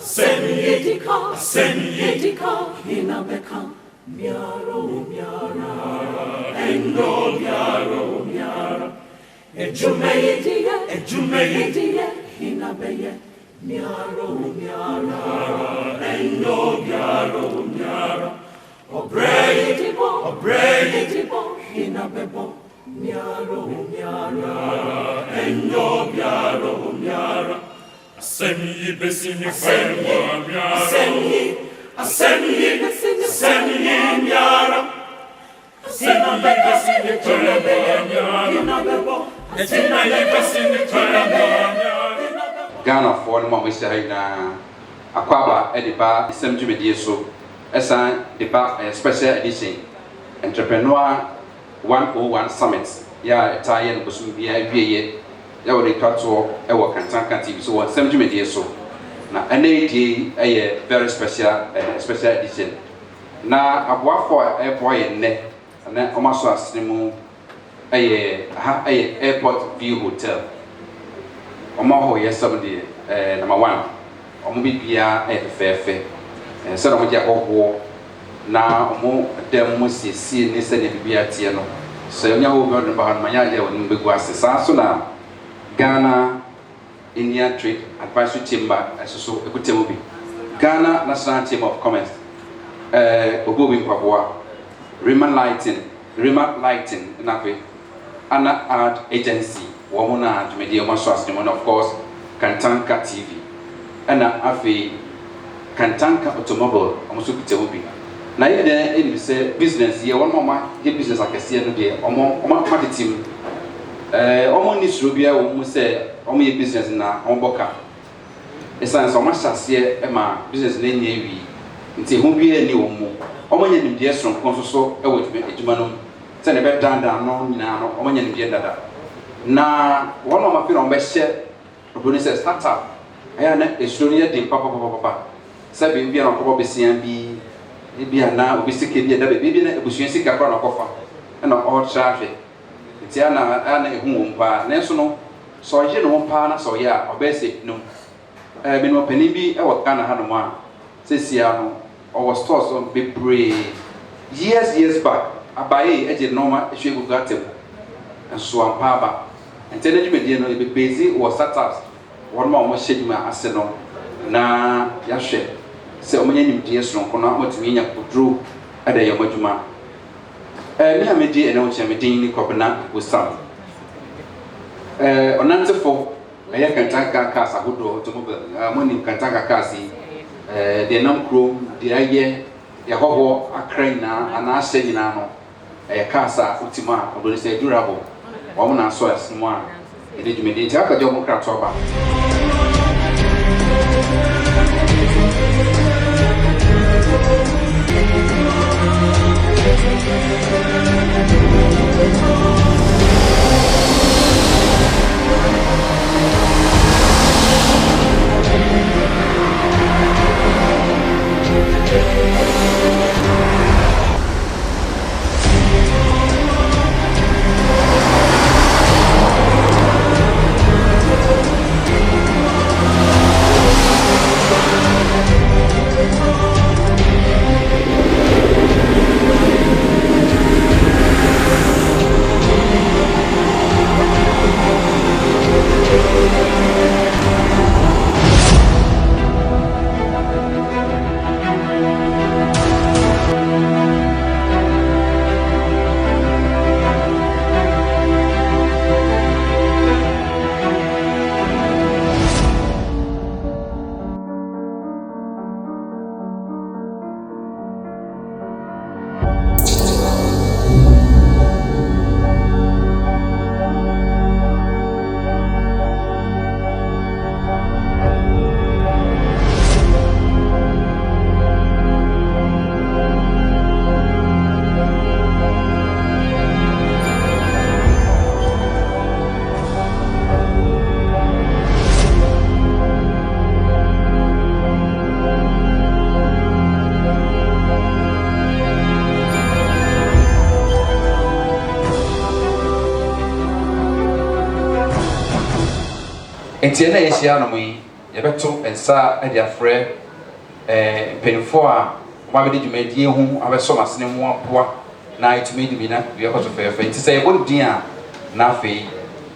Edika, Inabeka, Miaro, Endo, Miara, Ejumedia, Inabeye, Miaro, Endo, Miara, Obredibo, Inabebo, Miaro, Endo, Miara. Asemi besini fenwa miara. Asemi miara. Ghana for no more na akwaba ediba Nsem dwumedie so esan deba special edition entrepreneur 101 summit ya etaye no bosu bia wieye ya wori twato e wo kantanka TV so won Nsem dwumedie so na enedi eye very special edition na aboafo e boye ne na omaso asemu eye airport view hotel omo yesabde number 1 omo bibia efefe se no mo je akoko na omo dem mo siesie ne se ne bibia tie no so onya ho bi odon ba no manya je wonu begu asesa so na Ghana Indian Trade Advisory Chamber so ekutemu bi Ghana National Chamber of Commerce ogobi mpaboa Rima Lighting na kwe ana ad agency womuna dwumedi omaso asemo of course Kantanka TV ana afi Kantanka automobile omoso kutemu bi na yede eni se business ye won mama ye business akese no de omo marketing omo ni suro bia wo mu se omo ye business na omboka esan so mashase e ma business na nya wi nti hu bia ni wo mu omo nya nimdie sron kon so e wo edwuma no se ne be danda no nyina no omo nya nimdie dada na won mama fi no be hye oboni se startup aya na esuro de papa se be bia no ko be sian bi bia na obisike bia da be bia na ebusuan sika kra na kofa na all traffic ti ana ehu wompa na so no so je no wompa na so ya obese no me no pani bi e wo Ghana ha no ma sesia no our stores on be pray years back abaye eje normal ehwe gugatem enso ampa ba entene dwumedie no be busy or startups won ma mo hyedwuma ase no na ya hwe se omenye nimdie sonko na motimi nya kudru ada ye madwuma me amedi ene wo chamedin ni kobna wosam onantefo aya Kantanka cars agodo automobile money Kantanka cars de nam krom de aye ya hoho akraina ana ase nyina no cars a utima odori se durable wo na so asimo a ede dwumedi nti aka je mo kra to ba enti na yesia no mu yɛbɛto nsa de afrɛ mpanimfoɔ a wɔabɛde dwumadie ho abɛsɔ masene mu aboa na ɛtumi de bi na biakɔ so fɛɛfɛ nti sɛ yɛbɔ din a na afei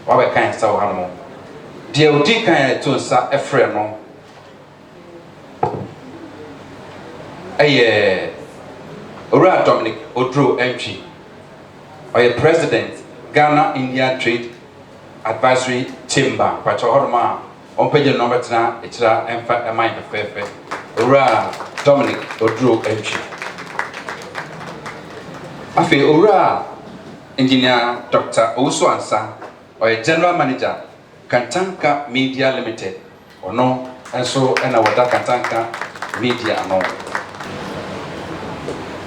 wɔabɛka nsa wɔ ha no deɛ odi kan a ɛto nsa ɛfrɛ no ɛyɛ owura Dominic Oduro Entry ɔyɛ president Ghana India Trade Advisory Chamber patro horoma ɔmpɛgye no ɔbɛtena ɛkyira ɛmfa ɛman fɛfɛɛfɛ owura Dominic Oduro Entry afei owura engineer Dr. Owusu Ansa ɔyɛ general manager Kantanka Media Limited ɔno nso ɛna wɔda Kantanka Media ano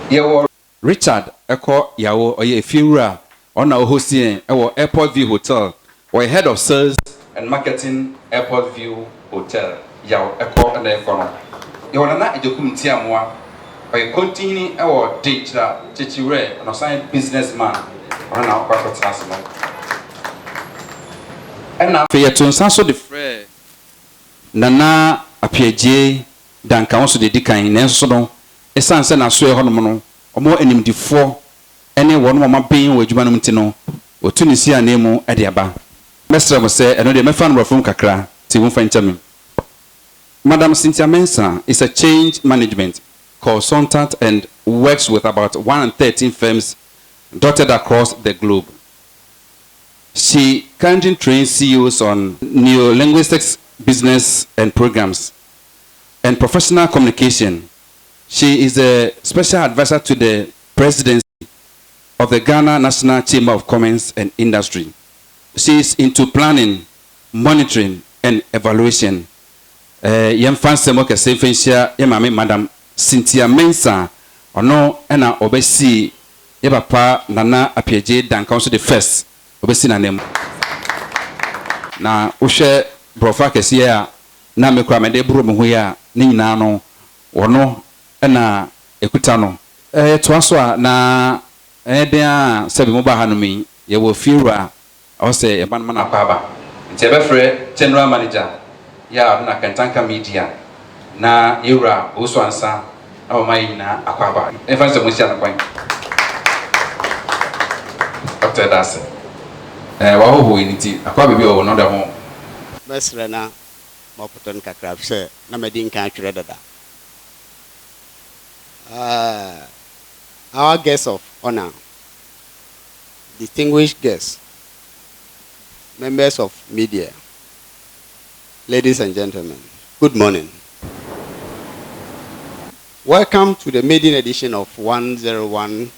yɛwɔ Richard Eko Yawo oye efiwura ona ohosien ewo Airport View Hotel or head of sales and marketing Airport View Hotel Yawo Eko na Ekono yɛwɔ na ejokum tiamwa oye continue ewo data chichiwe no sign businessman ona na akwa kotrasimo ɛna fe yetonsa so de frɛ nana apiagie danka wo so de dikan nenso no esanse na so ɛhɔ no no omo enimdifo ene won mo maben wo adwuma no mti no otunisi anemu ade aba mesra mo se eno de mefa no rafum kakra ti wo fa nchame Madam Cynthia Mensah is a change management consultant and works with about 113 firms dotted across the globe. She currently trains CEOs on neo-linguistics, business and programs and professional communication. She is a special advisor to the presidency of the Ghana National Chamber of Commerce and Industry. She is into planning, monitoring, and evaluation. Madam Cynthia Mensah, ono ena obesi papa nana apiaje dan council the first obesi na nem. Na uhwe brofa kese a na mekura mede buru me ho ya ni nyina no ono ena ekuta no toaso a na den a sebe mo ba ha no mi ye wo fiura o se e ban na kwaba nti ebefre general manager ya na Kantanka Media na Ewura Owusu Ansa na o mai na akwaba e fa se mo sia na kwan Dr. Dase wa ho ni ti akwaba bi o no da ho mesre na mo poton kakra se na medin kan twere dada. Our guests of honor, distinguished guests, members of media, ladies and gentlemen, good morning. Welcome to the maiden edition of 101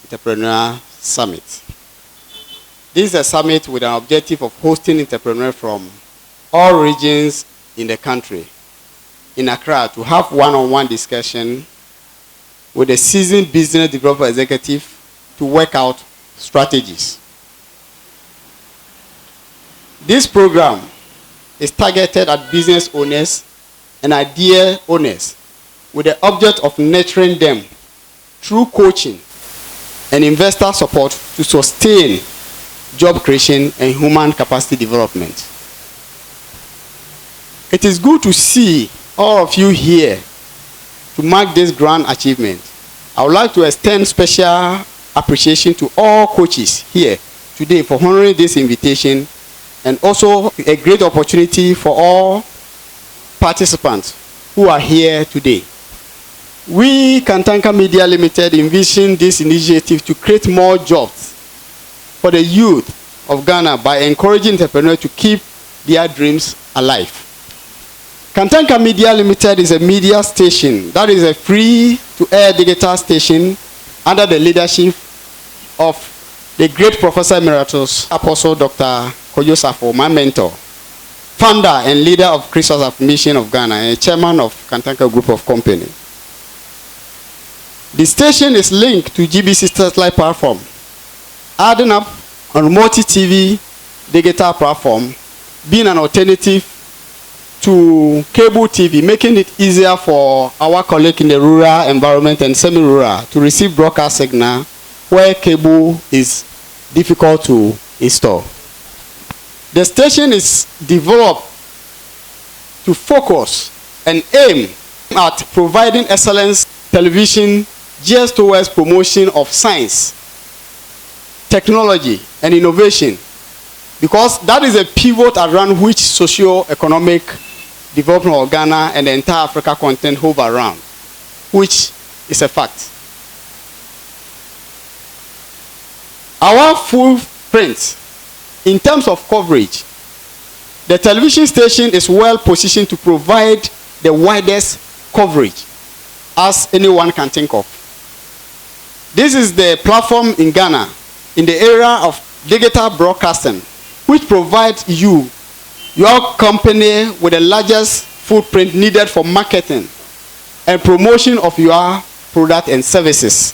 Entrepreneur Summit. This is a summit with an objective of hosting entrepreneurs from all regions in the country in Accra to have one-on-one discussion with a seasoned business developer executive to work out strategies. This program is targeted at business owners and idea owners with the object of nurturing them through coaching and investor support to sustain job creation and human capacity development. It is good to see all of you here to mark this grand achievement. I would like to extend special appreciation to all coaches here today for honoring this invitation, and also a great opportunity for all participants who are here today. We, Kantanka Media Limited, envision this initiative to create more jobs for the youth of Ghana by encouraging entrepreneurs to keep their dreams alive. Kantanka Media Limited is a media station that is a free-to-air digital station under the leadership of the great Professor Emeritus Apostle Dr. Kojo Safo, my mentor, founder and leader of Christ's Affirmation of Ghana, and chairman of Kantanka Group of Company. The station is linked to GBC satellite platform, adding up on multi-TV digital platform, being an alternative to cable TV, making it easier for our colleagues in the rural environment and semi-rural to receive broadcast signal where cable is difficult to install. The station is developed to focus and aim at providing excellence television geared towards promotion of science, technology, and innovation, because that is a pivot around which socio-economic development of Ghana and the entire Africa continent hover around, which is a fact. Our footprint in terms of coverage, the television station is well positioned to provide the widest coverage as anyone can think of. This is the platform in Ghana in the era of digital broadcasting, which provides you, your company, with the largest footprint needed for marketing and promotion of your product and services.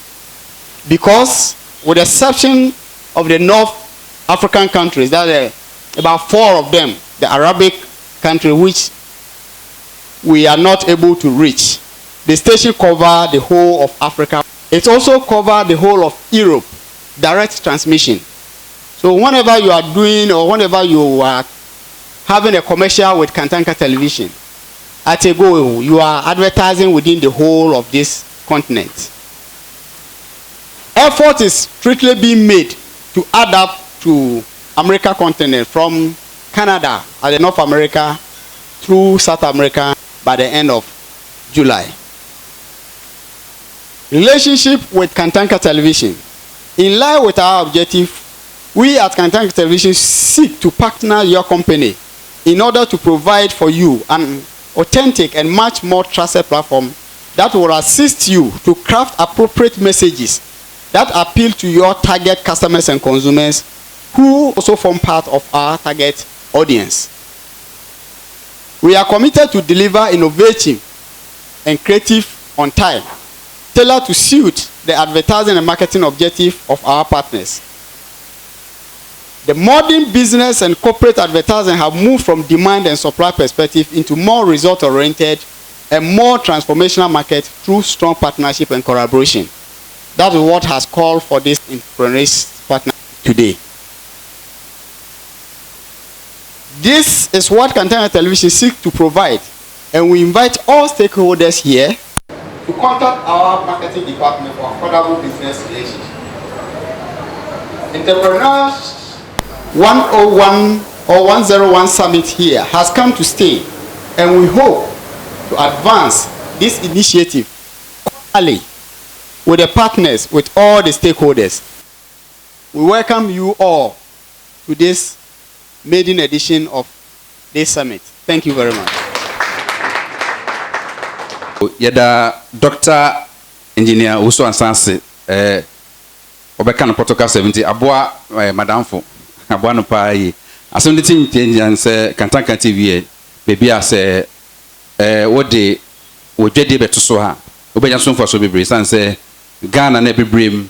Because with the exception of the North African countries, that are about 4 of them, the Arabic country, which we are not able to reach, the station covers the whole of Africa. It also covers the whole of Europe, direct transmission. So whenever you are doing or whenever you are having a commercial with Kantanka Television, at a go, you are advertising within the whole of this continent. Effort is strictly being made to add up to America continent, from Canada and North America through South America by the end of July. Relationship with Kantanka Television. In line with our objective, we at Kantanka Television seek to partner your company in order to provide for you an authentic and much more trusted platform that will assist you to craft appropriate messages that appeal to your target customers and consumers, who also form part of our target audience. We are committed to deliver innovative and creative on time, tailored to suit the advertising and marketing objective of our partners. The modern business and corporate advertising have moved from demand and supply perspective into more result-oriented and more transformational market through strong partnership and collaboration. That is what has called for this entrepreneurship partner today. This is what Kantanka Television seeks to provide, and we invite all stakeholders here to contact our marketing department for affordable business relations. Entrepreneurs 101 or 101 Summit here has come to stay, and we hope to advance this initiative early with the partners, with all the stakeholders. We welcome you all to this maiden edition of this summit. Thank you very much. Yada Dr. Engineer Uso Ansansi, Obeka no protocol 70, aboa madam fo, aboa no pa yi. Asem de tin tin say Kantanka TV baby ase wode wodwede beto so ha. Obenya so mfa so bebre san say Ghana na bebrem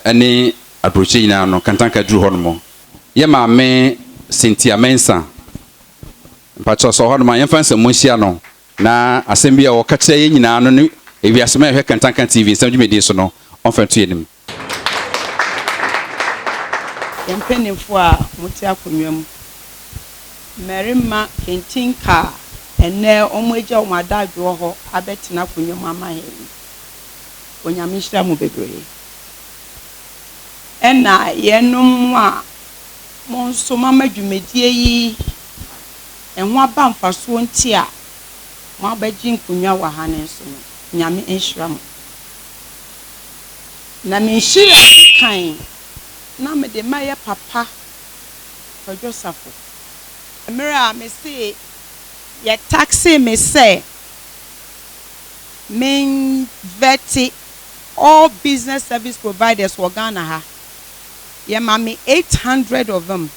ani approach nyina no Kantanka duru hono. Ye ma me Cynthia Mensa. Mpacho so hono ma ye fanse monhia no na asem bia wo ka kire ye nyina no ne ewiasema ehwe Kantanka TV nsam dwumedi so no onfa to yenim. Yempenifo a muti akonwam merima kentinka ene omoja omadadwo ho abetina akonwam amahe onyamishira mu bebre ena yenum a monso mama dwumedie yi enho aba mfaso nti a mo abaji nkonwa wa ha ne so nyame enhira mo na menhira kan na me de maye papa for Joseph emira me say ye taxi me say men veti all business service providers for Ghana ha ye mami 800 of them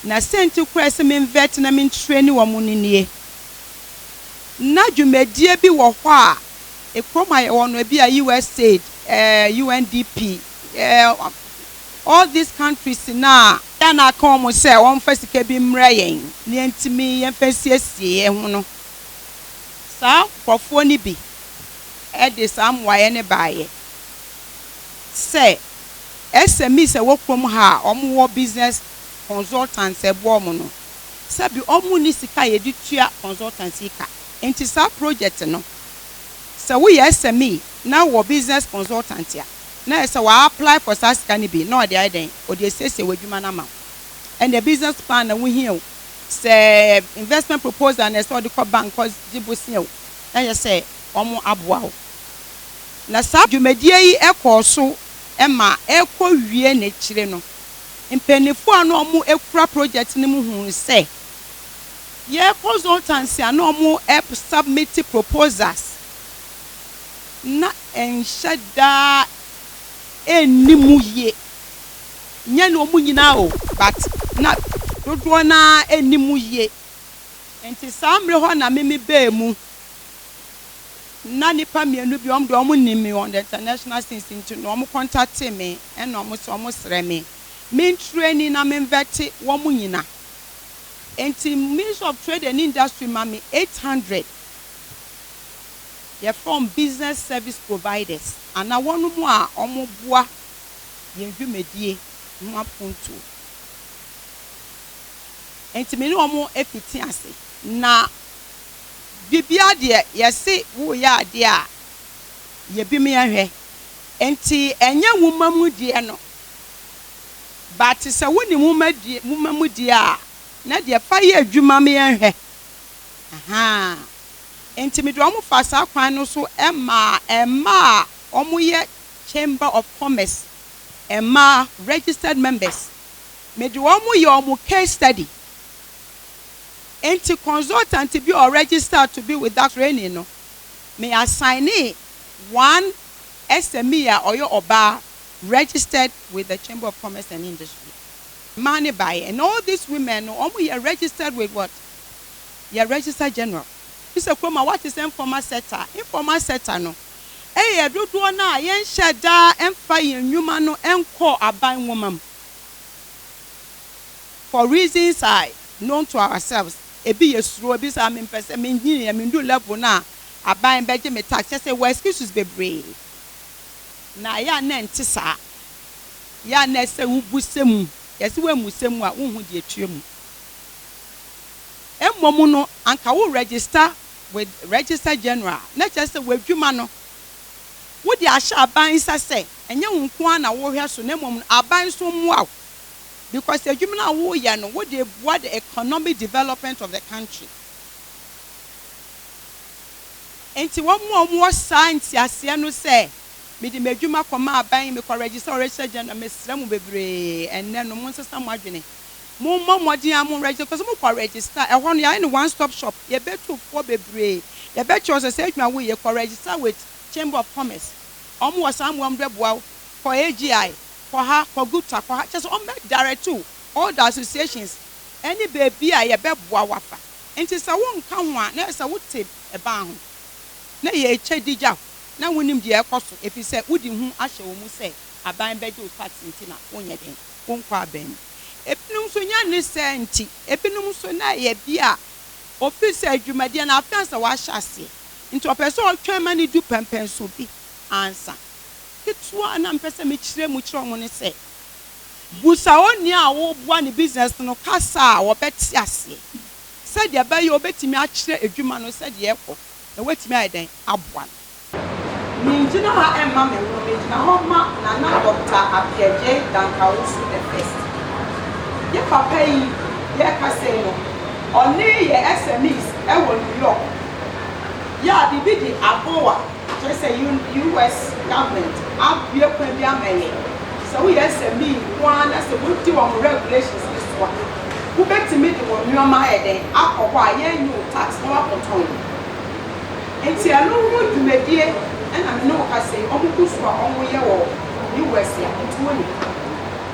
na sent to cross men vet na men train wo munnie na dwumadie bi wo ho a e kroma ye wo no bi a US state UNDP all these countries now na come say one first ke bi mrayen ne ntimi ye fasiesie ho no sa kofo ni bi e de sam waye ne baaye say SME say wo krom ha omo business consultants e bo mo no sabi omu ni sika yedi tua consultancy ka enti sa project no so we SME na wo business consultant ya na say we apply for sasika ni bi na o dey den o dey say wadwuma na ma and the business plan na we here say investment proposal na so the bank cause dibusia o na ye say omo aboa o na sa dwumadie yi ekoso ema ekowie na kire no mpenifo ano omo ekura project ni mu hu say ye consultancy ano omo submit proposals na enshada enimu ye nya no omo nyina o but na dodo na enimu ye enti samre ho na meme ba mu na nipa mienu bi om do omo nimi on the international scene into no omo contact me and no omo so omo sre me training na me vet wo mu nyina enti Ministry of Trade and Industry mami 800 ye from business service providers and I want mu a omo boa ye dwumedie no apunto enti me no omo efiti ase na bibia de yesi wo ya ade a ye bi me ahwe enti enye wumamu de no but se woni wumamu de a na de fa ye adwuma me ahwe aha enti me do omo fa sa kwan no so ema omo ye Chamber of Commerce ema registered members me do omo ye omo case study enti consultant be or registered to be with that training no me assign one SME or your oba registered with the Chamber of Commerce and Industry money by and all these women no omo you registered with what you registered general this is what is informal sector no eh dodo na yen shada emfa yen nwuma no enko aban woman for reasons I known to ourselves ebi yesuro bi sa me pese me hini me ndu level na aban beje me tax say we excuses bebre na ya na ntisa ya na se ubusemu yesi we musemu a unhu de atuemu emmomu no anka wo register with register general na just say we dwuma no wo de ahya aban sa say enye wonko na wo hwe so na mmom aban so muaw because the human wo ya no what the economic development of the country enti wo mo science ase no say me di medwuma koma aban me ko register general me srem bebre enne no mo nsesa mo adwene mo modin am register because mo ko register e ho no ya in one stop shop ye betu for bebre ye betu so say adwuma wo ye ko register with Chamber of Commerce omo was am boa for AGI for her for good for her just on make direct to all the associations any baby a ye be boa wafa enti sa won ka ho a na sa wote e ba ho na ye eche dija na wonim de ekoso efi se wodi hu ahye wo mu se aban beje o tax enti na wonye den won kwa aban epinum so nya ne senti epinum so na ye bia office adwumade na afansa wa hyase enti opeso o twan mani du pempen so bi answer kitwa na mpese me kire mu kire omo ne se busa oni a wo bua ne business no kasa wo beti ase se de ba ye obetimi a kire adwuma no se de ekọ na wetimi aiden aboa mi jina ha emma me wo me jina ho ma na Dr. Apiaje Dankawusu the first ye papa yi ye kase no oni ye SMEs e wo New York ya bibi di aboa just say US government abie kwa bi amaye so we SME one as a good deal on regulations this one who betimi di won nyoma eden akọkọ a ye nyu tax no akoton enti anu wo dwumadie and I know I say omuku so a omo ye wo US ya ntuoni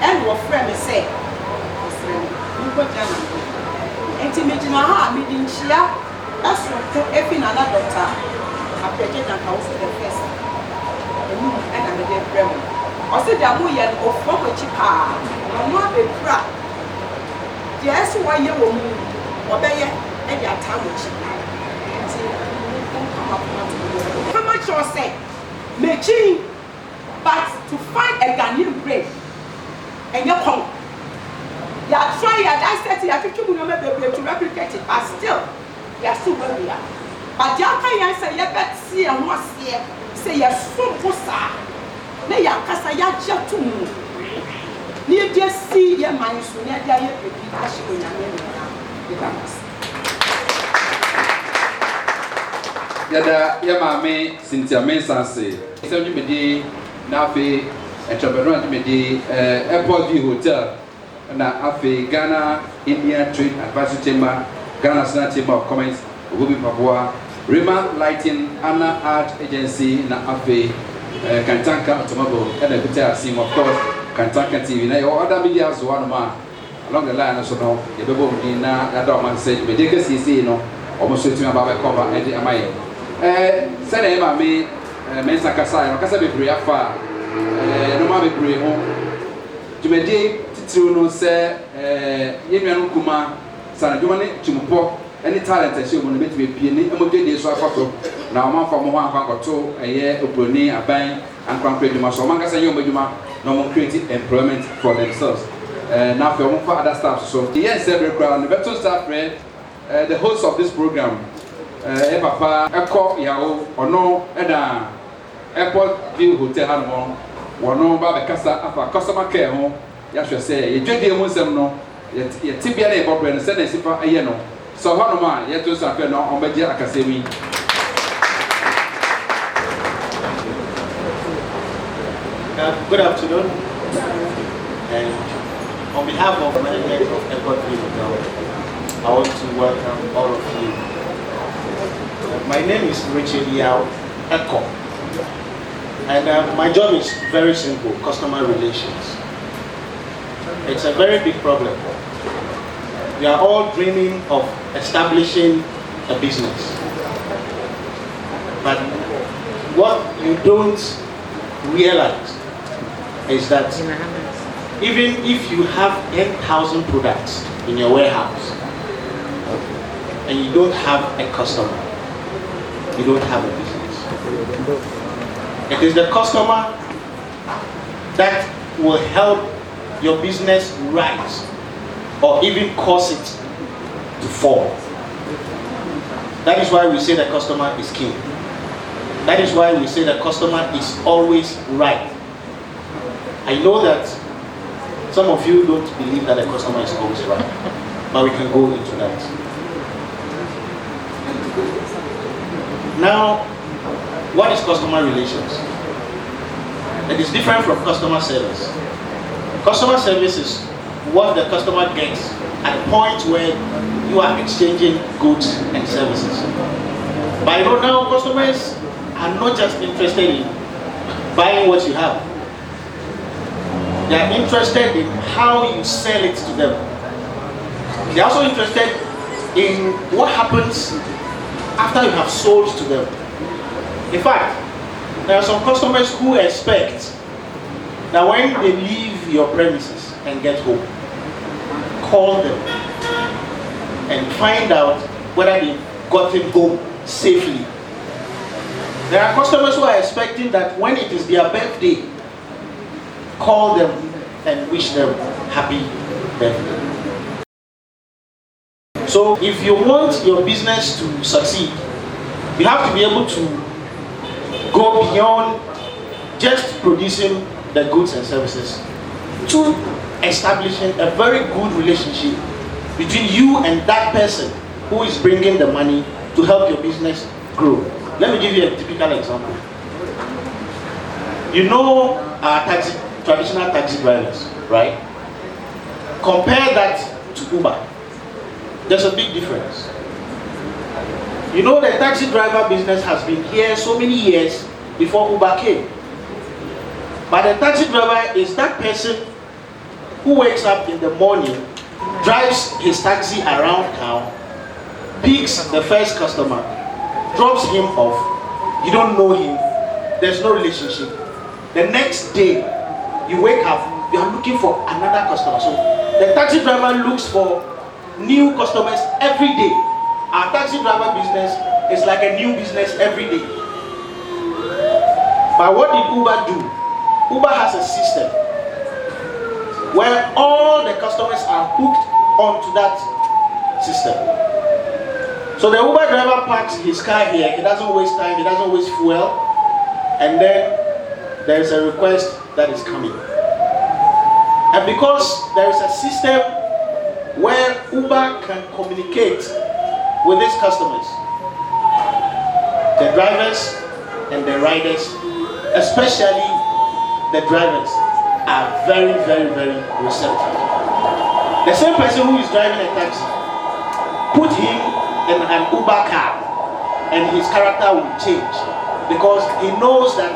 and wo friend me say you go jana enti me jina ha me di nchia aso to efi na na Dr. Apiaje Dankawusu the first enu and I me dey friend o se dia mo ye o fo ko chi pa no mo abekura yes wo ye wo mu obeye e dia tawo chi enti how much you say making but to find a Ghanaian bread and you come They are trying, I said, you are to replicate it, but still, they are still where we are. But the other thing I say, you better see and what say, you're so posa. They are Casa Yajatum. You just see your mind, so near the Yada Yamame, Cynthia Mensanse, Nsem Medi, Nafe, entrepreneur Medi, Airport View Hotel, na Afe, Ghana, Indian Trade Advisory Chamber, Ghana National Chamber of Commerce, Ruby Papua, Rima Lighting, Anna Art Agency, na Afe, Kantanka Automobile, and the Hotel Sim, of course, Kantanka TV. Now, other media as one along the line, so no, the people in Adorman said, Medica CC, no, almost sitting about a cover, and am Sene ma me mensa kasa no kasa bebre afa no ma bebre ho tumedi titiri no se yenua no kuma sana dwuma ne tumpo any talent e se mo no betime pie ni emodwe de so afato na o manfa mo ho akwakoto eye oproni aban ankwankwe dwuma so man kasa ye o dwuma no mo create employment for themselves na fe mo fa other staff so yes every crowd the better staff the host of this program papa eko yawo ono eda Airport View Hotel hanmo wono ba be kasa afa customer care ho ya hwe se ye dwedie mu nsem no ye tibia na e bobre no se na sifa aye no so hono ma ye to sa fe no on beje akasemi. Good afternoon, and on behalf of management of Airport View Hotel, I want to welcome all of you. My name is Richard Yao Eko, and my job is very simple: customer relations. It's a very big problem. We are all dreaming of establishing a business, but what you don't realize is that even if you have 10,000 products in your warehouse and you don't have a customer, you don't have a business. It is the customer that will help your business rise or even cause it to fall. That is why we say the customer is king. That is why we say the customer is always right. I know that some of you don't believe that the customer is always right, but we can go into that. Now, what is customer relations? It is different from customer service. Customer service is what the customer gets at a point where you are exchanging goods and services. But now customers are not just interested in buying what you have. They are interested in how you sell it to them. They are also interested in what happens after you have sold to them. In fact, there are some customers who expect that when they leave your premises and get home, call them and find out whether they've gotten home safely. There are customers who are expecting that when it is their birthday, call them and wish them happy birthday. So if you want your business to succeed, you have to be able to go beyond just producing the goods and services to establishing a very good relationship between you and that person who is bringing the money to help your business grow. Let me give you a typical example. You know our traditional taxi drivers, right? Compare that to Uber. There's a big difference. You know, the taxi driver business has been here so many years before Uber came. But the taxi driver is that person who wakes up in the morning, drives his taxi around town, picks the first customer, drops him off. You don't know him. There's no relationship. The next day, you wake up, you are looking for another customer. So the taxi driver looks for new customers every day. Our taxi driver business is like a new business every day. But what did Uber do? Uber has a system. where all the customers are hooked onto that system. So the Uber driver parks his car here, he doesn't waste time, he doesn't waste fuel, and then there is a request that is coming. And because there is a system where Uber can communicate with its customers, the drivers and the riders, especially the drivers, are very, very, very receptive. The same person who is driving a taxi, put him in an Uber car and his character will change, because he knows that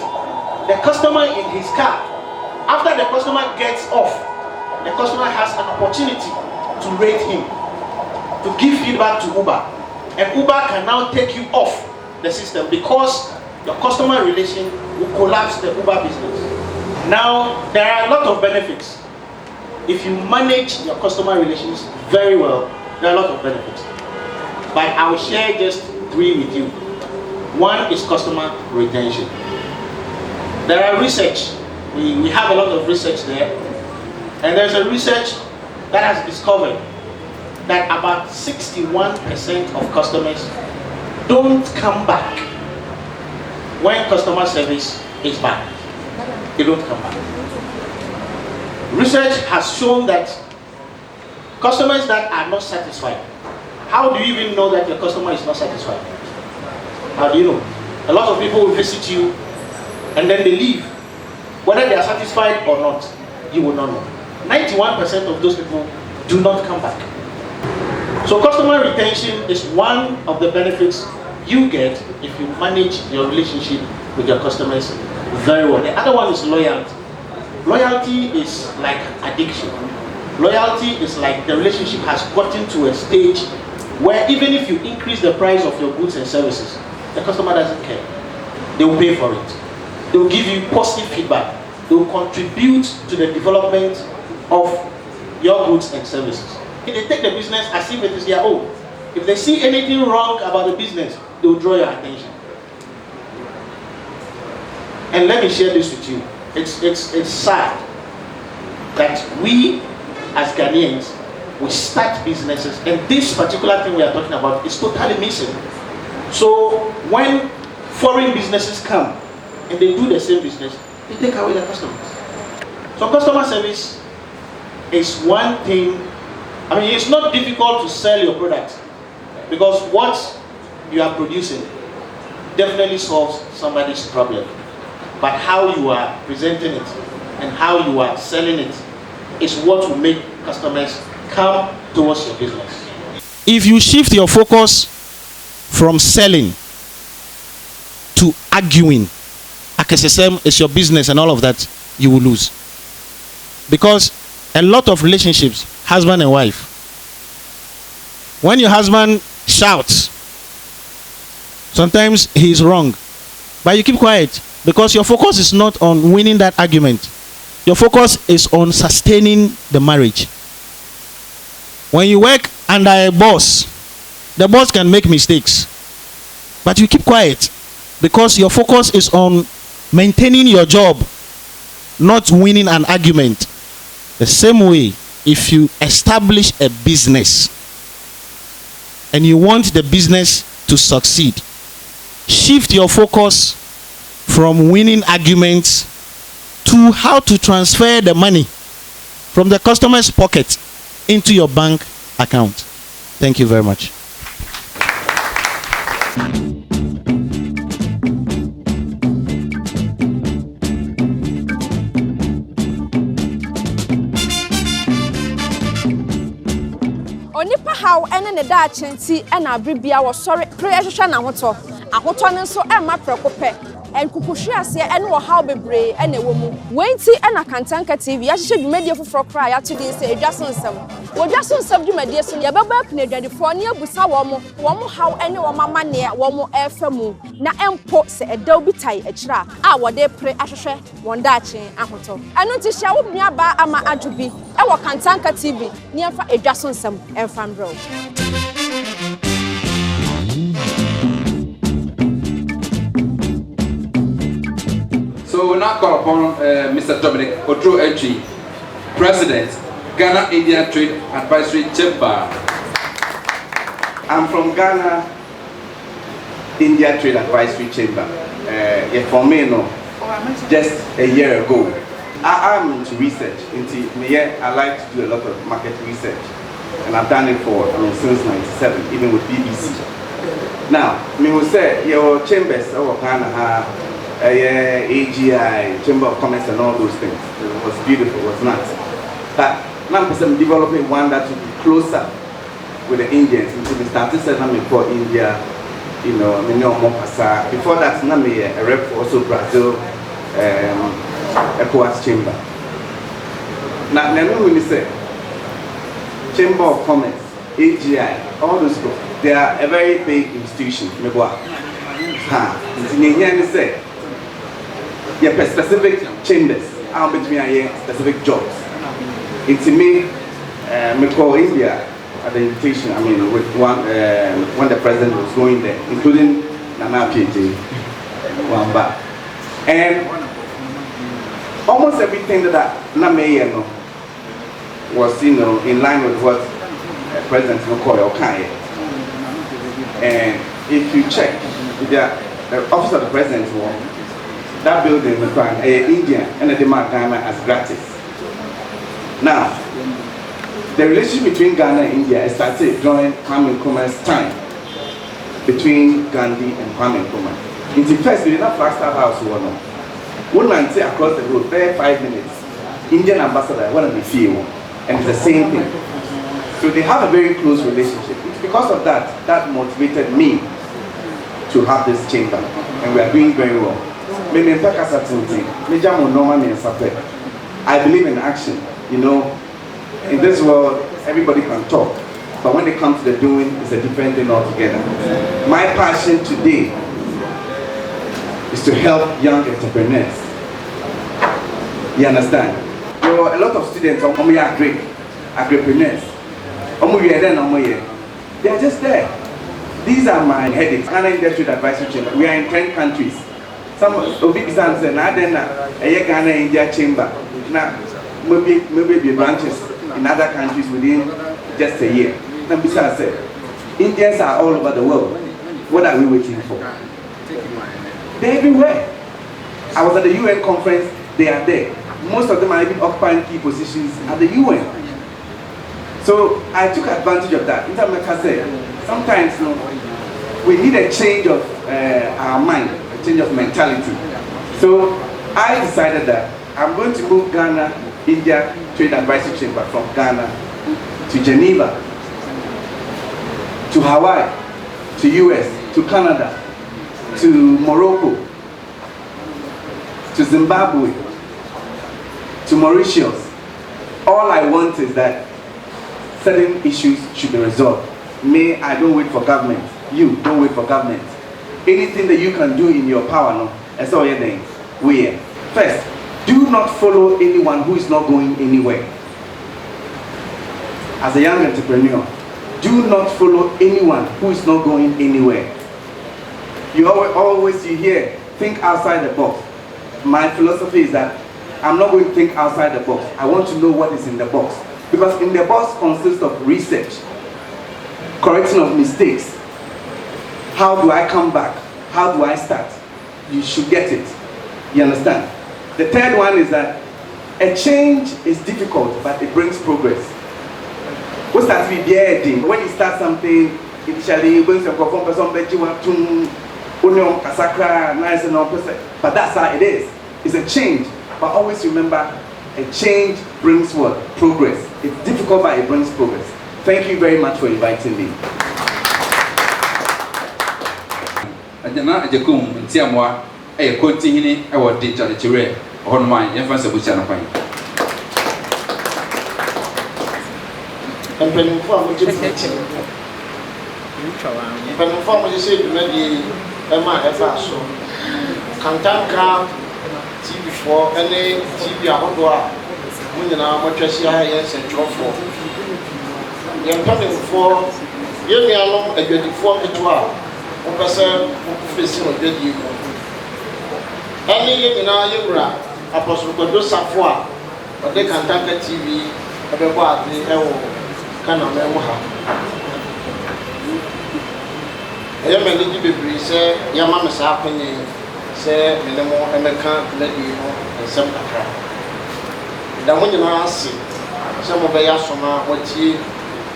the customer in his car, after the customer gets off, the customer has an opportunity to rate him, to give feedback to Uber, and Uber can now take you off the system because your customer relation will collapse the Uber business. Now, there are a lot of benefits. If you manage your customer relations very well, there are a lot of benefits. But I will share just 3 with you. One is customer retention. There are research. We have a lot of research there. And there's a research that has discovered that about 61% of customers don't come back when customer service is bad. They don't come back. Research has shown that customers that are not satisfied, how do you even know that your customer is not satisfied? How do you know? A lot of people will visit you and then they leave. Whether they are satisfied or not, you will not know. 91% of those people do not come back. So customer retention is one of the benefits you get if you manage your relationship with your customers very well. The other one is loyalty. Loyalty is like addiction. Loyalty is like the relationship has gotten to a stage where even if you increase the price of your goods and services, the customer doesn't care. They will pay for it. They will give you positive feedback. They will contribute to the development of your goods and services. They take the business as if it is their own. If they see anything wrong about the business, they will draw your attention. And let me share this with you. It's sad that we as Ghanaians, we start businesses, and this particular thing we are talking about is totally missing. So when foreign businesses come and they do the same business, they take away their customers. So customer service is one thing. I mean, it's not difficult to sell your product because what you are producing definitely solves somebody's problem. But how you are presenting it and how you are selling it is what will make customers come towards your business. If you shift your focus from selling to arguing, Nsem is your business and all of that, you will lose. Because a lot of relationships, husband and wife, when your husband shouts, sometimes he is wrong, but you keep quiet because your focus is not on winning that argument. Your focus is on sustaining the marriage. When you work under a boss, the boss can make mistakes, but you keep quiet because your focus is on maintaining your job, not winning an argument. The same way, if you establish a business and you want the business to succeed, shift your focus from winning arguments to how to transfer the money from the customer's pocket into your bank account. Thank you very much. Onipa how ene ne da achenti e na abribia wo sori prayer hwehwe na hoto ne nso e ma prekope en kukuhwe ase ene wo how bebre ene wo mu wenti e na Kantanka TV ya hwehwe dwumadie foforo kra ya to din se edwaso nsem wo dwaso nsem dwumadie so ne baba pne adwadefo ne abusa wo mo how ene wo mama ne wo mo efemu na empo se edaw bitai akira a wo de pre ahwehwe won da achen ahoto eno ti hia wo bia ba ama adwobi e wo Kantanka TV ne emfa edwaso nsem emfa mbro. So we now call upon Mr. Dominic Otro Entry President, Ghana India Trade Advisory Chamber. I'm from Ghana India Trade Advisory Chamber. For me, just a year ago. I'm into research. I like to do a lot of market research, and I've done it for since '97, even with BBC. Now, me will say your chambers over Ghana, AGI, Chamber of Commerce, and all those things. It was beautiful. It was nice. But now I'm developing one that will be closer with the Indians. Until we started selling for India, you know, before that, I'm a rep for also Brazil. ECOWAS Chamber. Now, when you say Chamber of Commerce, AGI, all those people, they are a very big institution. Say, yeah, specific chambers, how between specific jobs. It's me, call India at the invitation. I mean, with one when the president was going there, including Nana PJ, Wamba, and almost everything that Name was, you know, in line with what President Okoye Okai. And if you check, the office of the president, that building is Indian and the demand Ghana as gratis. Now, the relationship between Ghana and India started during Kwame Nkrumah's time, between Gandhi and Kwame Nkrumah. In the first, we did not Flagstaff House or no. One man say across the road, there 5 minutes, Indian ambassador, one of the few, and it's the same thing. So they have a very close relationship. It's because of that motivated me to have this chamber, and we are doing very well. I believe in action. You know, in this world, everybody can talk, but when it comes to the doing, it's a different thing altogether. My passion today is to help young entrepreneurs. You understand? There are a lot of students who are agripreneurs. They are just there. These are my headaches. Ghana India Trade Advisory Chamber. We are in 10 countries. Some of big said, Ghana India Chamber. Now, maybe branches in other countries within just a year. Now, besides, Indians are all over the world. What are we waiting for? They're everywhere. I was at the UN conference, they are there. Most of them are even occupying key positions at the UN. So I took advantage of that. Sometimes we need a change of our mind, a change of mentality. So I decided that I'm going to move Ghana India Trade Advisory Chamber from Ghana to Geneva, to Hawaii, to US, to Canada, to Morocco, to Zimbabwe, to Mauritius. All I want is that certain issues should be resolved. I don't wait for government. You don't wait for government. Anything that you can do in your power, that's all you're doing. First, do not follow anyone who is not going anywhere. As a young entrepreneur, do not follow anyone who is not going anywhere. You hear, think outside the box. My philosophy is that I'm not going to think outside the box. I want to know what is in the box. Because in the box consists of research, correction of mistakes. How do I come back? How do I start? You should get it. You understand? The third one is that a change is difficult, but it brings progress. What starts with the when you start something, initially you're going to perform but that's how it is. It's a change. But always remember, a change brings what? Progress. It's difficult, but it brings progress. Thank you very much for inviting me. TV4 any TV ahodoɔ a mo nyinaa mɔtwa hyia yɛ nsɛntwerɛfoɔ yɛn mpanyinfoɔ yɛn nuanom adwadifoɔ ketewa a wɔpɛ sɛ wɔkɔfɛsi wɔ dwadie mu ɛne yɛn nyinaa yɛwura apɔsorokodo safo a ɔde Kantanka TV ɛbɛbɔ ade ɛwɔ Kanama mu ha ɛyɛ mɛ ne di bebree sɛ yɛama me saa akɔnyɛ sɛ me ne mo ɛmɛka dwumadie no nsɛm kakra da mo nyinaa ase sɛ mobɛyɛ asom a wɔtie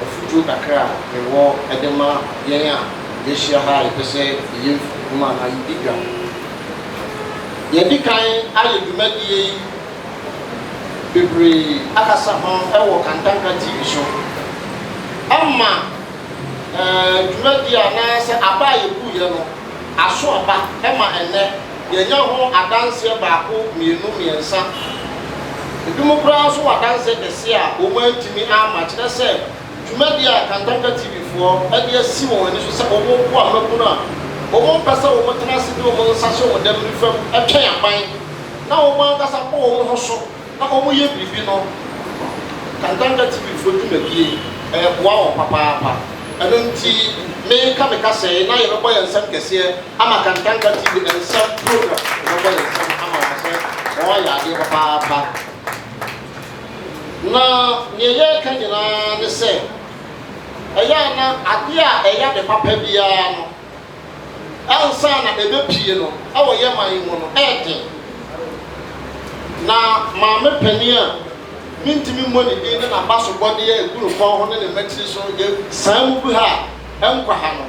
afutuo kakra a mewɔ ɛde ma yɛn a yɛhyia ha a yɛpɛ sɛ yɛyɛ mfutuo a na yɛdi dwa yɛdi kan ayɛ dwumadie yi bebree akasa ho ɛwɔ Kantanka TV so ama dwumadie a na sɛ aba a yɛbuyɛ no aso aba ɛma ɛnɛ yɛnya ho adanseɛ baako mmienu mmiɛnsa ebi mu koraa nso wɔ adanseɛ kɛseɛ a wɔn antumi ama kyerɛ sɛ dwumadie a Kantanka TV foɔ ɛde asi wɔn ani so sɛ wɔn ko amabunu a wɔn mpɛ sɛ wɔn tena ase de wɔn nsa hyɛ wɔn dɛm fam ɛtwɛn aban na wɔn ankasa kɔ wɔn ho so na wɔn yɛ biribi no Kantanka TV foɔ dwumadie ɛboa wɔn papaapa ɛno nti meka meka sɛ na yɛbɛbɔ yɛn nsɛm kɛseɛ ama Kantanka TV nsɛm program yɛbɛbɔ yɛn nsɛm ama wɔn sɛ wɔn yɛ adeɛ papaapa na nea yɛreka nyinaa ne sɛ ɛyɛ na adeɛ a ɛyɛ de papa biara no ansa na ɛbɛpie no ɛwɔ yɛ man mu no ɛɛden na maame panin a mintimi mmɔ ne din ne n'aba so bɔdeɛ egu ne kɔn ho ne ne mɛtiri so yɛ saa mu bi ha ɛnkwa ha no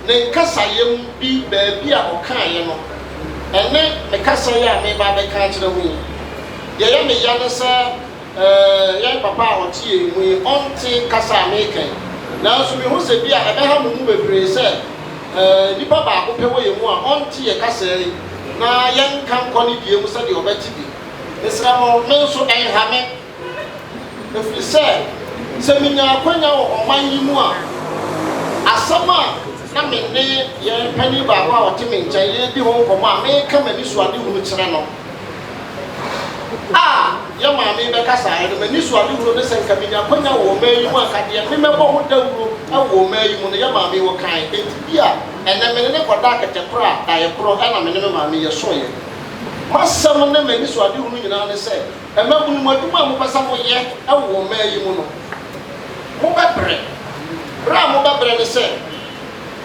ne nkasayɛ mu bi baabi a ɔkaeɛ no ɛne ne kasayɛ a meba bɛka akyerɛ mu yi deɛ yɛ me ya ne sɛ yɛn papa a ɔte yɛ mu yi ɔnte kasa a mekan nanso mehu sɛ bi a ɛbɛha mo mu bebree sɛ nipa baako pɛ wɔ yɛ mu a ɔnte yɛ kasa yi na yɛnka nkɔ ne die mu sɛdeɛ ɔbɛte bi mesrɛ mo me nso ɛnha me ɛfiri sɛ menya akwanya wɔ ɔman yi mu a asɛm a na me ne yɛn panin baako a ɔte me nkyɛn yɛdi ho nkɔmmɔ a meka m'ani so ade hunu kyerɛ no a yɛ maame bɛkasa ɛno m'ani so ade hunu ne sɛ nka menya akwanya wɔ ɔman yi mu a kadeɛ memɛbɔ ho dawuro ɛwɔ ɔman yi mu no yɛ maame wɔ kan enti bi a ɛnɛ mene ne kɔda akɛtɛkorɔ a daeɛkorɔ ɛna mene me maame yɛsoeɛ masɛm ne m'ani so ade hunu nyinaa ne sɛ ɛmabunu mu adwuma a mobɛsa moyɛ ɛwɔ ɔman yi mu no mobɛbrɛ berɛ a mobɛbrɛ ne sɛ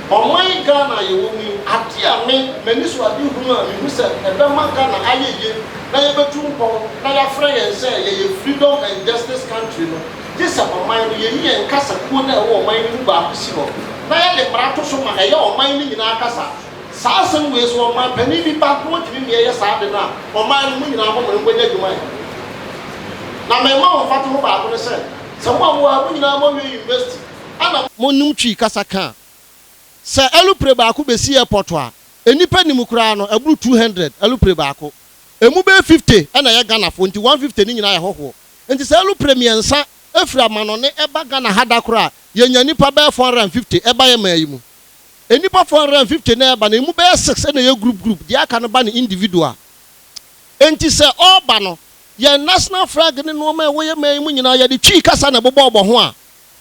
ɔman Ghana yɛwɔ mu yi ade a m'ani so ade hunu a mehu sɛ ɛbɛma Ghana ayɛ yie na yɛbɛtu mpɔn na yɛafrɛ yɛn sɛ yɛyɛ freedom and justice country no gye sɛ ɔman no yɛyi yɛn kasakuo no a ɛwɔ ɔman no mu baako si hɔ na yɛde mmara to so ma ɛyɛ ɔman no nyinaa kasa saa asɛm wei so ɔman panin bi ba ko wɔtumi ne yɛyɛ saa de no a ɔman no mu nyinaa bɔ mɔ nkɔnya adwuma yɛ na mɛma wɔn fa to ho baako no sɛ mo a mo nyinaa mɔwie university ana monim twi kasa ka sɛ alupre baako bɛsi airport a enipa nim koraa no aburu 200 alupre baako emu bɛ 50 ɛna yɛ Ghana fo nti 150 ni nyinaa yɛ hɔhoɔ nti sɛ alupre mmiɛnsa efiri amanɔne ɛba Ghana ha da koraa yɛnya nipa bɛyɛ 450 ɛba yɛ maa yi mu enipa 450 na ɛba na emu bɛyɛ 6 ɛna yɛ group deɛ aka no ba ne individual nti sɛ ɔba no yɛ national flag ne nneɛma a wɔyɛ maa yi mu nyinaa yɛde twi kasa na bɔbɔ ho a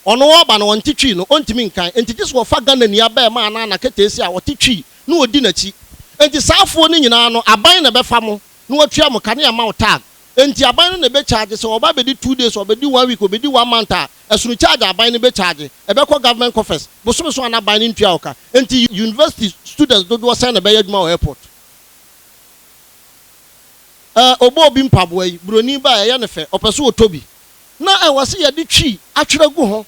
ɔno ɔba no wɔnte twi no ɔntimi nkan nti gye so wɔfa Ghana ni aba ma ana na ketesi a wɔte twi na wɔdi n'akyi nti saafoɔ ne nyinaa no aban na bɛfa mo na wɔtua mo kane ama wo tag nti aban no na be charge sɛ ɔba bɛdi 2 days ɔbɛdi 1 week ɔbɛdi 1 month a ɛsono charge aban no be charge ɛbɛkɔ government coffers bosom so ana aban no ntua wo ka nti university students dodoɔ sɛ na bɛyɛ adwuma wɔ airport obo obi mpaboa yi broni ba ɛyɛ ne fɛ ɔpɛ so otobi na ɛwɔ se yɛde twi atwerɛ gu ho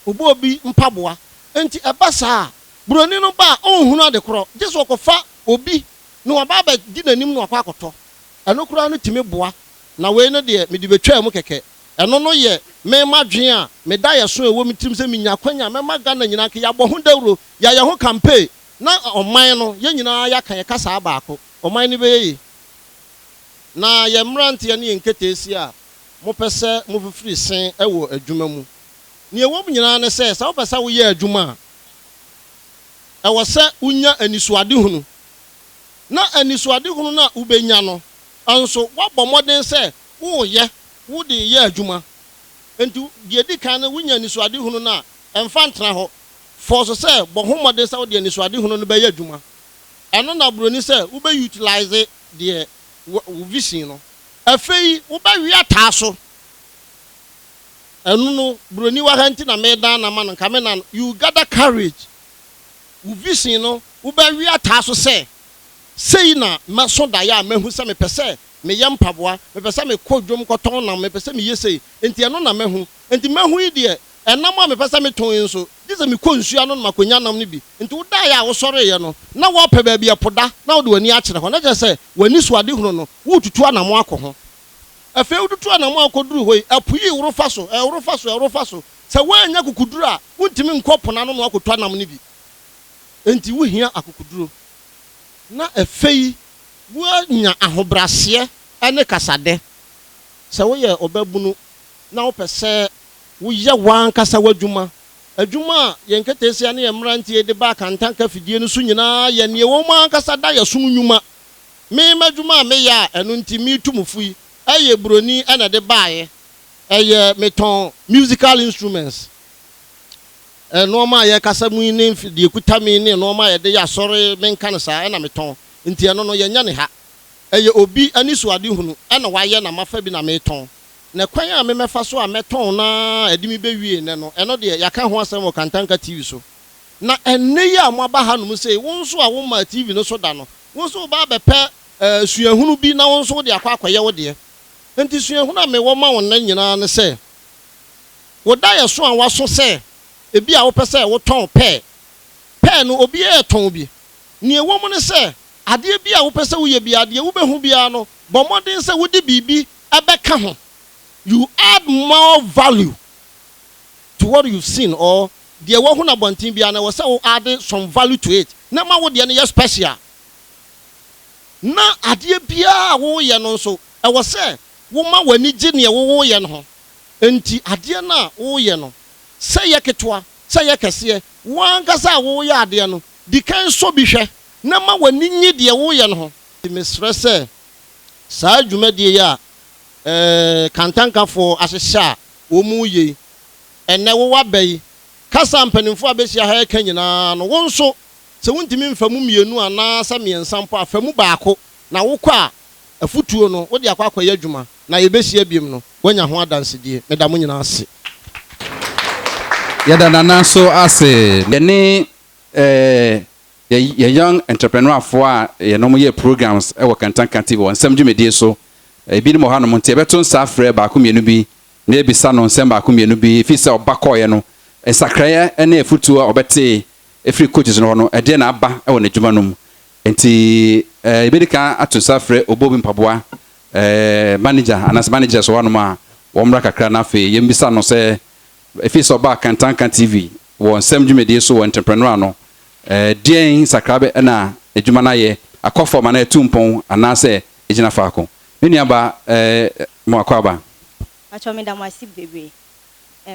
obo obi mpaboa nti ɛba saa broni no ba ɔnhunu ade korɔ gye so ɔkɔfa obi no ɔba ba di nanim no akɔ akɔtɔ ɛno kora no timi boa na wei no deɛ mede betwa mu kɛkɛ ɛno no yɛ mema dwen a meda yɛ so ɛwɔ mi tirim sɛ minya kwanya mema Ghana nyinaa ke yɛabɔ ho dawuro yɛayɛ ho campaign na ɔman no yɛ nyinaa yɛaka yɛ kasa baako ɔman no bɛyɛ yi na yɛ mmeranteɛ ne yɛ nketesi a mopɛ sɛ mofifiri sen ɛwɔ adwuma mu ne ɛwɔ mu nyinaa ne sɛ sɛ wopɛ sɛ woyɛ adwuma a ɛwɔ sɛ wonya anisuade hunu na anisuade hunu na wobɛnya no anso wabɔ mmɔden sɛ woyɛ wode yɛ adwuma enti deɛ di kan no wonya anisuade hunu na ɛmfa ntena hɔ fɔ so sɛ bɔ ho mmɔden sɛ wode anisuade hunu no bɛyɛ adwuma ɛno na buroni sɛ wobɛ utilize deɛ wo vision no afei wo ba wi ata so enu no broni wa hanti na me dan na man nka me na you gather courage wo vision no wo ba wi ata so sei na maso da ya mahu se me pese me yam paboa me pese me kodwom koton na me pese me yesei enti eno na mahu enti mahu yi de enam a me pese me ton nso dise me konsu no na makonya nam ne bi enti wo da ya wo sore ye no na wo pa ba bi epoda na wo de wani a kire ho na je se wani so ade hunu no wo tutu anam akọ ho afei wo tutu anam akọduru hoi apuyi woro fa so se wanya kukuduru a wontimi nkopona no no akotu anam ne bi enti wo hia akukuduru na afei wo nya ahobrase ene kasade se wo ye obabunu na wo pese wo ye wan kasa wadwuma adwuma ye nketesi ane ye mrantie de ba kantanka fidie no so nyina ye ne wo man kasa da ye so nwuma me madwuma me ya enu nti mi tumufui aye broni ene de baaye eye meton musical instruments no ma ye kasa mu ni fidie kutami ni no ma ye de ya sore menka ne sa ena meton nti eno no ye nya ne ha eye obi ani so ade hunu ena wa ye na mafa bi na meton na kwan a me mefa so a meton na edimi bewie ne no eno de yaka ho asem wo kantanka TV so na enne ya mo aba ha no mu sei won so a wo ma TV no so da no won so ba bepe suahunu bi na won so de akwakoye wo de enti suahunu a me wo ma won na nyina ne se wo da ye so a wa so se ebi a wo pese wo ton pe no obi e ton bi ne wo mu ne se ade bi a wo pese wo ye bi ade wo behu bia no bomodin se wo di bibi abeka ho. You add more value to what you've seen, or the one abontin bia na was add some value to it. Na ma wo de na special. Na ade bia wo ye no so e wo se wo ma wani gi ne wo ye no ho. Enti ade na wo ye no se ye ketwa se ye kese wan kasa wo ye ade no di kan so bi hwe na ma wani nyi de wo ye no ho. Me stress sa dwumade ya kantanka for asesha wo mu ye enne wo wabai kasa mpanimfo abesia ha ka nyina no wo nso se wontimi mfamu mienu ana sa miensa mpo afamu baako na wo kwa afutuo no wo de akwakoye adwuma na yebesia biem no wanya ho adansedie meda mo nyina ase yada nana so ase ne ye young entrepreneur for ye no mo ye programs e wo kantanka TV wo nsem dwumedie so ebi ni mo ha no mo nte beto nsa frɛ baako mienu bi na ebisa no nsɛm baako mienu bi fi sɛ ɔbakɔɛ no ensakraye ene efutu a ɔbɛte efiri coaches no no ɛde na aba ɛwɔ n'adwuma no mu enti ebi ka ato nsa frɛ obobi mpaboa manager anas manager so wano ma wɔmra kakra na fe yembisa no sɛ efi sɛ ɔba kantanka TV wɔ nsɛm dwumedie so wɔ entrepreneur no deɛn sakrabe ɛna adwuma na yɛ akɔfo ma na etumpɔn anase egyina faako Eniaba mo akwaba. Acho me da mo asib bebe.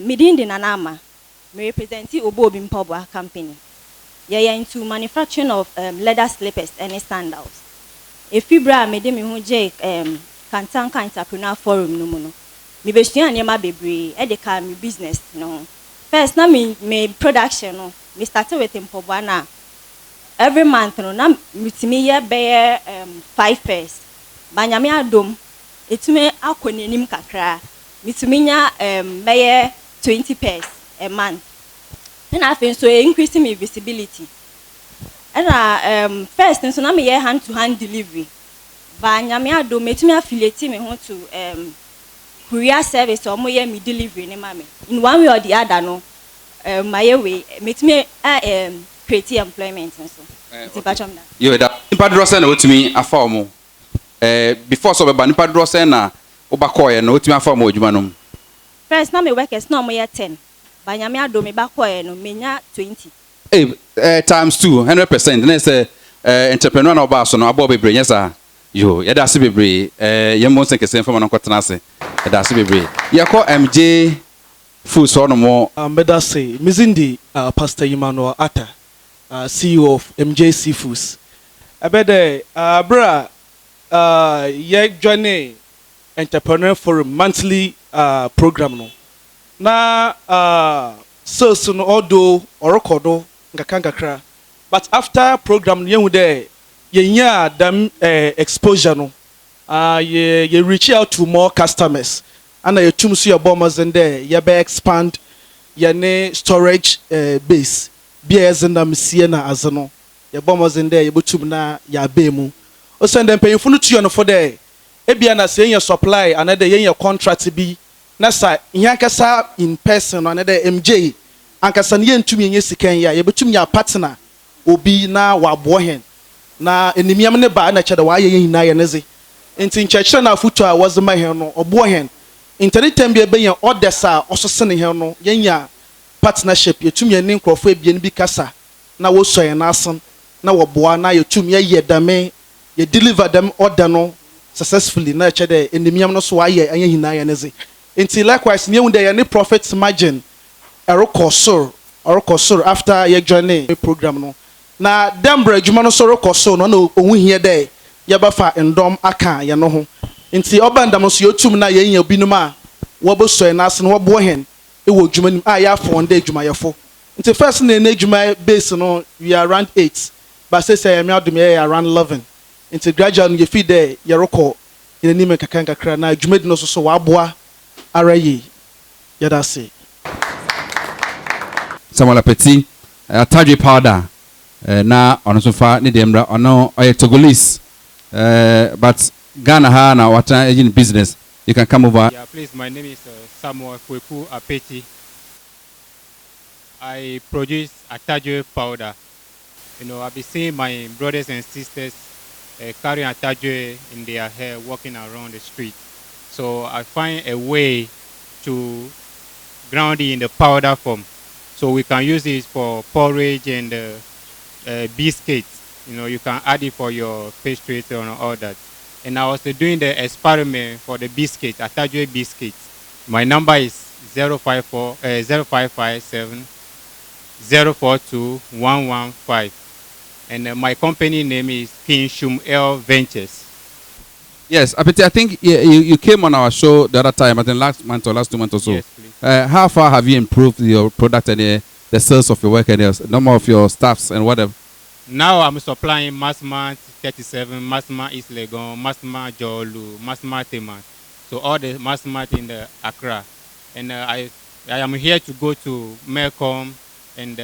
Me din de nanama. Me represent Obobi Mpobwa company. Ye into manufacturing of leather slippers and sandals. E fibra me de me hu je Kantanka Entrepreneur Forum no mu no. Me be sua ne ma bebre e de ka me business no. First na me production no. Me started with Mpobwa na every month no na mitimi ye be 5 pairs. Banyame adom etume akonenim kakra mituminya beye 20 pairs a month and I think so increasing my visibility and first so na me hand to hand delivery banyame adom etumi affiliate me ho to courier service or moye me delivery ne mame in one way or the other no my way metumi create employment so you da impadrosa na otumi afa omo before so be nipa dro say na obakoye na otimi afa mo adwuma no first na me workers na mo ye 10 banyame ado me bakoye no menya 20 times 2 100% na say entrepreneur na oba so no abo bebre nyesa yo ye da se bebre ye mo se kese fama no kwetena ase ye da se bebre ye ko MJ food so no mo ambeda say mizindi Pastor Emmanuel Atta CEO of MJ Seafoods abede bra ye journey entrepreneur forum monthly program no na so no odo orokodo ngakangakra but after program ye hu there ye nya dam exposure no You reach out to more customers. And you tum see your bombers in there. You be expand your storage base. Be as in the Siena as no. Your bombers in there. You put na ya bemu. O send them pay you to you for there. Ebi na say your supply another your contract be. Nasa yankasa in person another MJ. Ankasa ni ntumi nye sikan ya. You betum ya partner. Obi na wabohen. Na enimiam ne ba na cheda wa ye na ye neze. Nti nkyekye na futu a wazema he no obohen. Interi be yen orders a ososene he no yenya partnership yetum ye ne nkrofo ebien bi kasa na wo so ye na asen na wo boa na yetum ye dame ye deliver them order no successfully na chede enimiam no so wa ye anya hina ye neze. Nti likewise ne hu de ye ne profit margin erokosor after ye journey program no na dembra adwuma no so rokosor no na ohu hie de ye bafa endom aka ye no ho nti obandam so yotum na ye nya obinum a wo bo so na ase no wo bo hen e wo adwuma nim a ya fo nda adwuma ye fo nti first na adwuma base no we are around 8 but say me adum ye around 11 nti gradually ye feed there ye rokọ ye ni me kakra na adwuma di no so wa boa ara ye ye da say Samuel Petit Atadwe powder na ono so fa ne demra ono oye Togolese but Ghana ha na wata in business you can come over. Yeah, please, my name is Samuel Kweku Apeti. I produce Atadwe powder. You know, I've been seeing my brothers and sisters carrying Atadwe in their hair walking around the street, so I find a way to ground it in the powder form. So we can use it for porridge and biscuits. You know, you can add it for your pastries and all that. And I was doing the experiment for the biscuits, Atadwe biscuits. My number is 0557 042 115. And my company name is Kinshum L Ventures. Yes, Apeti, I think you came on our show the other time, I think last month or last 2 months or so. Yes, please. How far have you improved your product and the sales of your work and the number of your staffs and whatever? Now I'm supplying Masma 37, Masma East Legon, Masma Jolu, Masma Tema. So all the Masma in the Accra. And I am here to go to Melcom and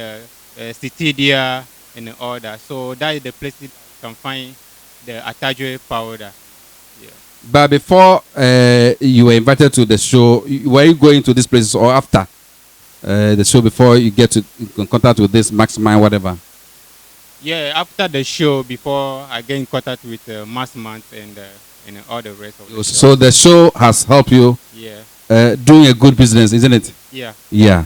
Citidia and all that. So that is the place you can find the Atadwe powder. Yeah. But before you were invited to the show, were you going to this place or after the show before you get to in contact with this Maximind whatever? Yeah, after the show, before I get in contact with Massman and all the rest of the show. So the show has helped you yeah. Doing a good business, isn't it? Yeah. Yeah.